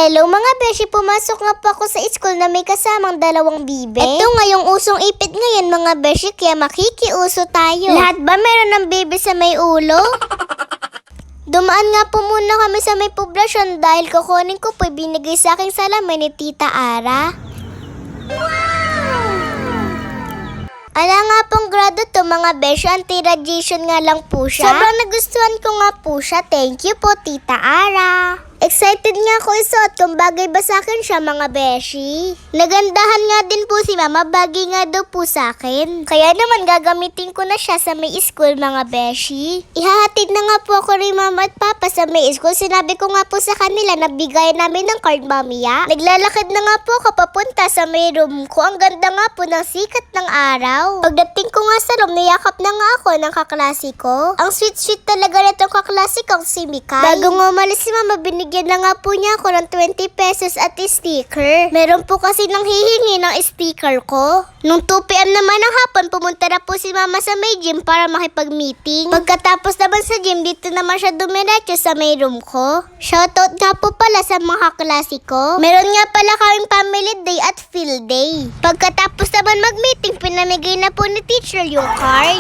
Hello mga beshi, pumasok nga po ako sa school na may kasamang dalawang bibe. Ito nga yung usong ipit ngayon mga beshi, kaya makikiuso tayo. Lahat ba meron ng bibe sa may ulo? Dumaan nga po muna kami sa may poblasyon dahil kukunin ko po binigay sa aking salamin ni Tita Ara. Ala nga pong grado to mga beshi, anti-radiation nga lang po siya. Sobrang nagustuhan ko nga po siya. Thank you po Tita Ara. Excited nga ako isuot kung bagay ba sa akin siya mga beshi. Nagandahan nga din po si mama, bagay nga daw po sa akin. Kaya naman gagamitin ko na siya sa may school mga beshi. Ihahatid na nga po ako rin mama at papa sa may school. Sinabi ko nga po sa kanila na bigay namin ng card mamaya. Naglalakad na nga po ako papunta sa may room ko. Ang ganda nga po ng sikat ng araw. Pagdating ko nga sa room, niyakap na nga ako ng kaklase ko. Ang sweet talaga nitong kaklase kong si Mikay. Bago nga umalis si mama, binigyan na nga po niya ako ng 20 pesos at sticker. Meron po kasi nang hihingi ng sticker ko. Nung 2 PM naman ng hapon, pumunta na po si mama sa may gym para makipag-meeting. Pagkatapos naman sa gym, dito naman siya dumiretso sa may room ko. Shoutout nga po pala sa mga kaklase ko. Meron nga pala kaming family day at field day. Pagkatapos naman mag-meeting, pinamigay na po ni teacher yung card.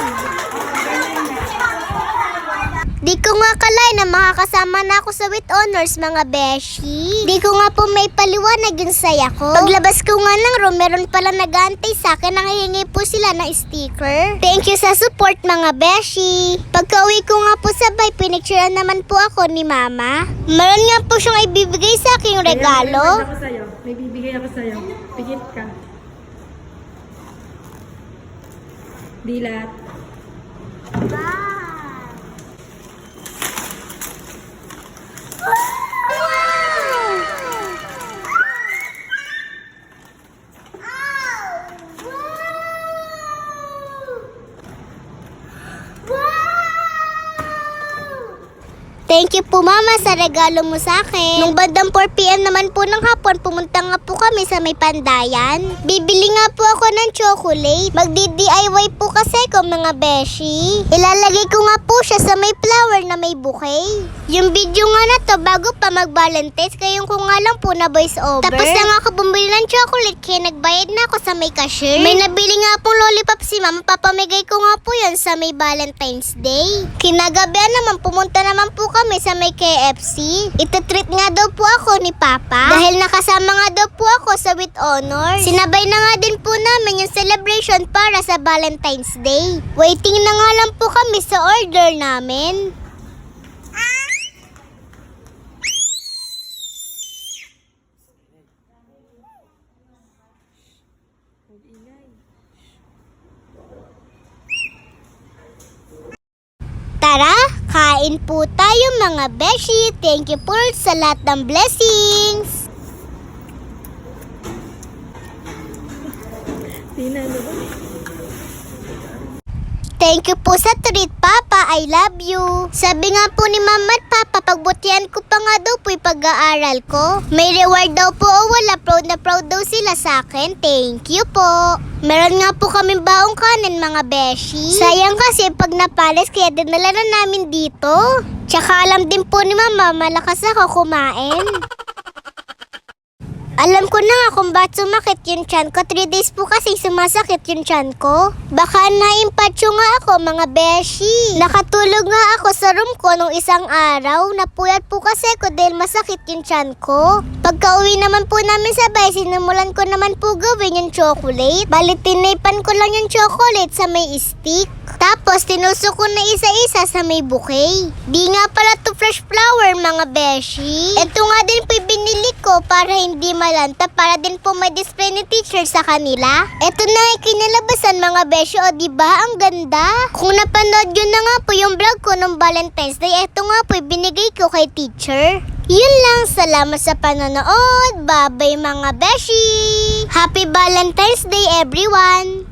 Di ko nga kalay na makakasama na ako sa with honors mga beshi. Di ko nga po may paliwanag yung saya ko. Paglabas ko nga ng room, meron pala nag-aantay sa akin, nanghihingi po sila ng sticker. Thank you sa support mga beshi. Pagka-uwi ko nga po sabay, pinicturean naman po ako ni mama. Meron nga po siyang ibibigay sa aking regalo. May bibigay ako sa'yo. Pigit ka. Dilat. Thank you po mama sa regalo mo sa akin. Nung bandang 4 PM naman po ng hapon, pumunta nga po kami sa may Pandayan. Bibili nga po ako ng chocolate. Magdi-DIY po kasi ko mga beshi. Ilalagay ko nga po siya sa may flower na may bouquet. Yung video nga na to bago pa mag-Valentine's, kaya ko nga lang po na voice over. Tapos na nga ako bumili ng chocolate, kaya nagbayad na ako sa may cashier. May nabili nga pong lollipop si mama, papamigay ko nga po yan sa may Valentine's Day. Kinagabihan naman, pumunta naman po kami sa may KFC. Itatreat nga daw po ako ni Papa dahil nakasama nga daw po ako sa with honor. Sinabay na nga din po namin yung celebration para sa Valentine's Day. Waiting na nga lang po kami sa order namin. Tara, kain po tayo mga beshi. Thank you po sa lahat ng blessings. Thank you po sa treat, Papa. I love you. Sabi nga po ni Mama at Papa, pagbutihan ko pa nga daw po yung pag-aaral ko. May reward daw po o wala, proud na proud daw sila sa akin. Thank you po. Meron nga po kaming baong kanin mga beshi. Sayang kasi pag napalis, kaya dinala na namin dito. Tsaka alam din po ni Mama, malakas ako kumain. Alam ko na nga kung ba't sumakit yung tiyan ko. 3 days po kasi sumasakit yung tiyan ko. Baka na-impatyo nga ako mga beshi. Nakatulog nga ako sa room ko nung isang araw. Napuyat po kasi ako dahil masakit yung tiyan ko. Pagka uwi naman po namin sabay, sinimulan ko naman po gawin yung chocolate. Bali tinaypan ko lang yung chocolate sa may stick. Tapos tinusok ko na isa-isa sa may bouquet. Di nga pala to fresh flower mga beshi. Ito nga din po binili ko para hindi malanta, para din po may display ni teacher sa kanila. Ito na yung kinalabasan mga beshi, o diba ang ganda? Kung napanood yun na nga po yung vlog ko nung Valentine's Day, ito nga po binigay ko kay teacher. Yun lang, salamat sa panonood. Bye bye mga beshi. Happy Valentine's Day everyone.